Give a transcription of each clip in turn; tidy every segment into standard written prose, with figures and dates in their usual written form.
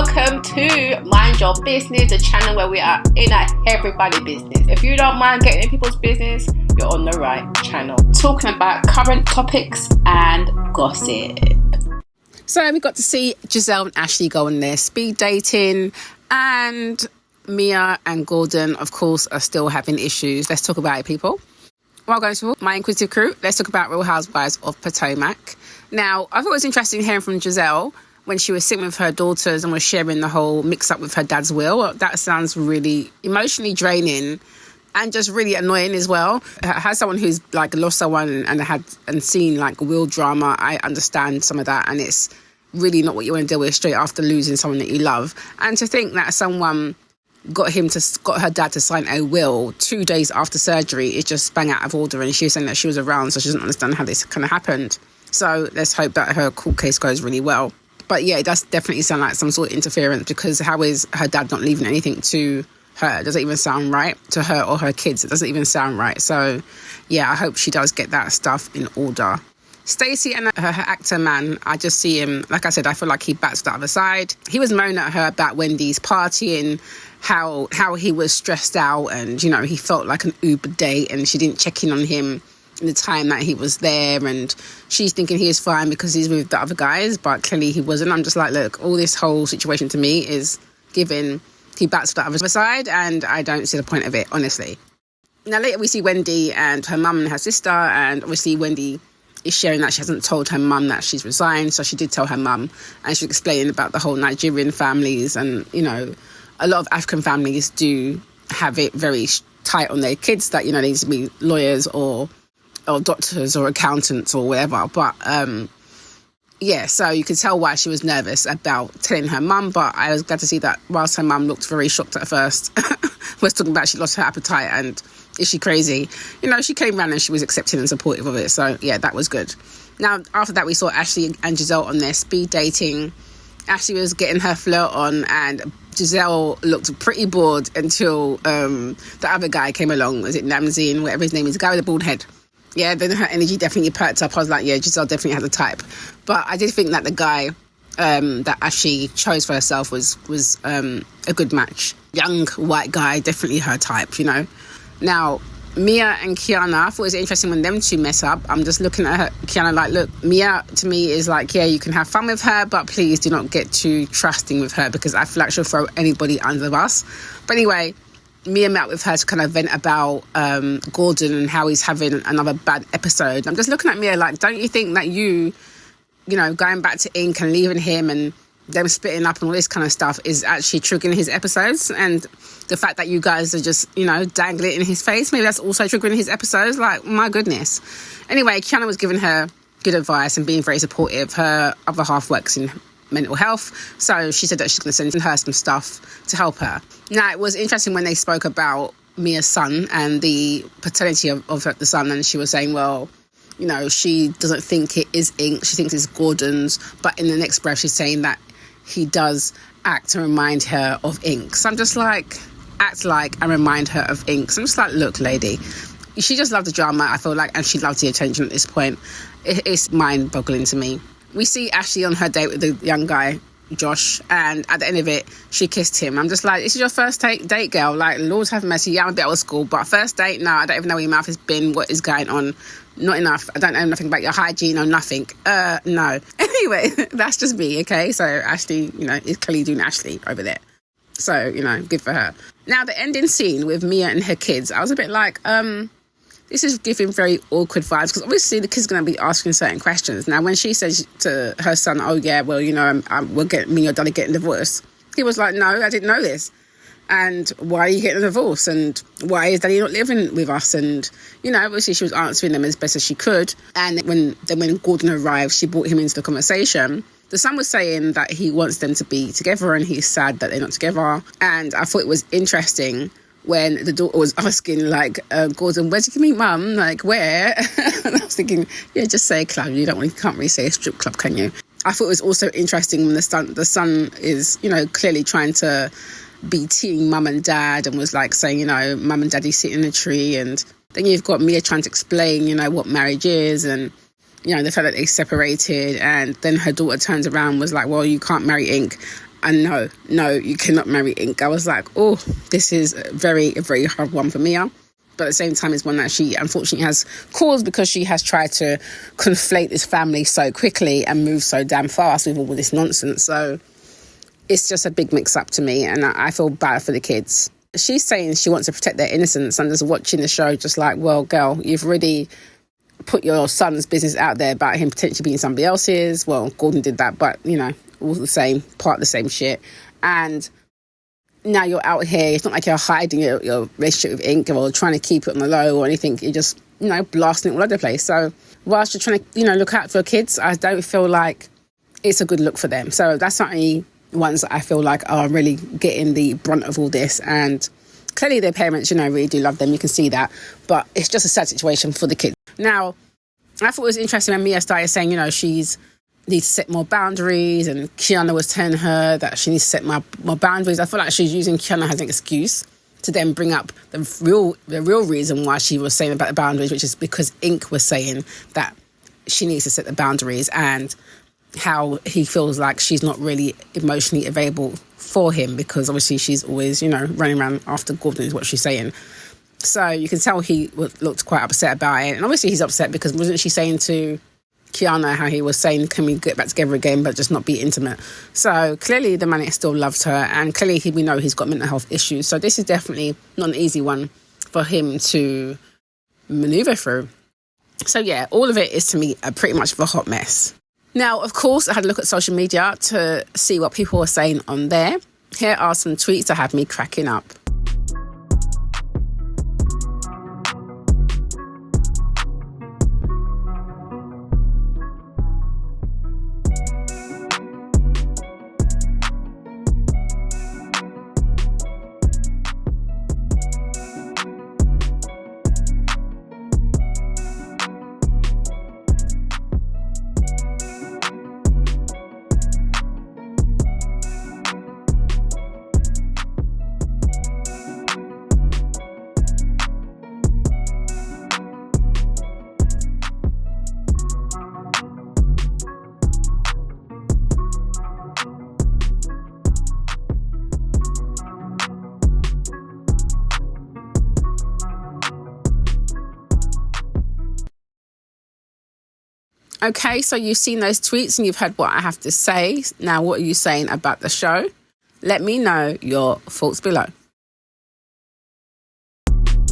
welcome to Mind Your Business, the channel where we are in at everybody's business. If you don't mind getting in people's business, you're on the right channel. Talking about current topics and gossip. So we got to see Giselle and Ashley go on their speed dating, and Mia and Gordon, of course, are still having issues. Let's talk about it, people. Well, going to my inquisitive crew, let's talk about Real Housewives of Potomac. Now, I thought it was interesting hearing from Giselle when she was sitting with her daughters and was sharing the whole mix-up with her dad's will. That sounds really emotionally draining and just really annoying as well. As someone who's like lost someone and seen like will drama, I understand some of that, and it's really not what you want to deal with straight after losing someone that you love. And to think that someone got her dad to sign a will 2 days after surgery is just bang out of order, and she was saying that she was around, so she doesn't understand how this kind of happened. So let's hope that her court case goes really well. But yeah, it does definitely sound like some sort of interference, because how is her dad not leaving anything to her? It doesn't even sound right to her or her kids. It doesn't even sound right. So yeah, I hope she does get that stuff in order. Stacey and her actor man, I just see him, like I said, I feel like he bats the other side. He was moaning at her about Wendy's partying, how he was stressed out, and, you know, he felt like an Uber date and she didn't check in on him in the time that he was there, and she's thinking he is fine because he's with the other guys, but clearly he wasn't. I'm just like, look, all this whole situation to me is giving he bats the other side, and I don't see the point of it, honestly. Now later we see Wendy and her mum and her sister, and obviously Wendy is sharing that she hasn't told her mum that she's resigned, so she did tell her mum, and she's explaining about the whole Nigerian families, and, you know, a lot of African families do have it very tight on their kids that, you know, they need to be lawyers or doctors or accountants or whatever. But yeah, so you could tell why she was nervous about telling her mum, but I was glad to see that whilst her mum looked very shocked at first, was talking about she lost her appetite and is she crazy? You know, she came around and she was accepting and supportive of it. So yeah, that was good. Now, after that, we saw Ashley and Giselle on their speed dating. Ashley was getting her flirt on, and Giselle looked pretty bored until the other guy came along. Was it Namzine, whatever his name is, the guy with the bald head? Yeah, then her energy definitely perked up. I was like, yeah, Giselle definitely has a type. But I did think that the guy that Ashley chose for herself was a good match. Young, white guy, definitely her type, you know. Now, Mia and Kiana, I thought it was interesting when them two met up. I'm just looking at her, Kiana, like, look, Mia to me is like, yeah, you can have fun with her, but please do not get too trusting with her, because I feel like she'll throw anybody under the bus. But anyway, Mia met with her to kind of vent about Gordon and how he's having another bad episode. I'm just looking at Mia like, don't you think that you know, going back to Ink and leaving him and them splitting up and all this kind of stuff is actually triggering his episodes? And the fact that you guys are just, you know, dangling it in his face, maybe that's also triggering his episodes. Like, my goodness. Anyway, Kiana was giving her good advice and being very supportive. Her other half works in mental health, so she said that she's going to send her some stuff to help her. Now, it was interesting when they spoke about Mia's son and the paternity of the son, and she was saying, well, you know, she doesn't think it is Ink, she thinks it's Gordon's, but in the next breath she's saying that he does act and remind her of Ink. So I'm just like, act like and remind her of Ink. So I'm just like, look, lady, she just loved the drama, I feel like, and she loved the attention at this point. It's mind-boggling to me. We see Ashley on her date with the young guy, Josh, and at the end of it, she kissed him. I'm just like, this is your first date, girl. Like, Lord have mercy, yeah, I'm a bit old school, but first date, no, I don't even know where your mouth has been, what is going on. Not enough. I don't know nothing about your hygiene or nothing. No. Anyway, that's just me, okay? So Ashley, you know, is clearly doing Ashley over there. So, you know, good for her. Now, the ending scene with Mia and her kids, I was a bit like, this is giving very awkward vibes, because obviously the kid's going to be asking certain questions. Now, when she says to her son, oh, yeah, well, you know, me and your daddy getting divorced, he was like, no, I didn't know this. And why are you getting a divorce? And why is daddy not living with us? And, you know, obviously she was answering them as best as she could. And when Gordon arrived, she brought him into the conversation. The son was saying that he wants them to be together and he's sad that they're not together. And I thought it was interesting when the daughter was asking, like, Gordon, where did you meet mum? Like, where? And I was thinking, yeah, just say a club. You can't really say a strip club, can you? I thought it was also interesting when the son is, you know, clearly trying to be teasing mum and dad and was like saying, you know, mum and daddy sit in a tree. And then you've got Mia trying to explain, you know, what marriage is and, you know, the fact that they separated. And then her daughter turns around and was like, well, you can't marry Ink. And no, you cannot marry Ink. I was like, oh, this is a very hard one for Mia. But at the same time, it's one that she unfortunately has caused because she has tried to conflate this family so quickly and move so damn fast with all this nonsense. So it's just a big mix-up to me, and I feel bad for the kids. She's saying she wants to protect their innocence, and just watching the show, just like, well, girl, you've already put your son's business out there about him potentially being somebody else's. Well, Gordon did that, but, you know, all the same, part of the same shit. And now you're out here. It's not like you're hiding your relationship with Ink or trying to keep it on the low or anything. You're just, you know, blasting it all over the place. So whilst you're trying to, you know, look out for your kids, I don't feel like it's a good look for them. So that's certainly ones that I feel like are really getting the brunt of all this. And clearly their parents, you know, really do love them. You can see that. But it's just a sad situation for the kids. Now, I thought it was interesting when Mia started saying, you know, she's needs to set more boundaries, and Kiana was telling her that she needs to set more boundaries. I feel like she's using Kiana as an excuse to then bring up the real reason why she was saying about the boundaries, which is because Ink was saying that she needs to set the boundaries and how he feels like she's not really emotionally available for him because obviously she's always, you know, running around after Gordon is what she's saying. So you can tell he looked quite upset about it. And obviously he's upset because wasn't she saying to Kiana how he was saying, can we get back together again, but just not be intimate? So clearly the man still loves her, and clearly we know he's got mental health issues. So this is definitely not an easy one for him to maneuver through. So yeah, all of it is to me pretty much of a hot mess. Now, of course, I had a look at social media to see what people were saying on there. Here are some tweets that have me cracking up. Okay, so you've seen those tweets and you've heard what I have to say. Now, what are you saying about the show? Let me know your thoughts below.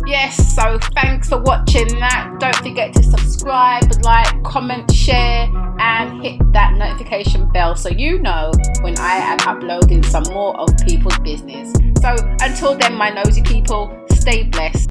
Yes, so thanks for watching that. Don't forget to subscribe, like, comment, share, and hit that notification bell so you know when I am uploading some more of people's business. So until then, my nosy people, stay blessed.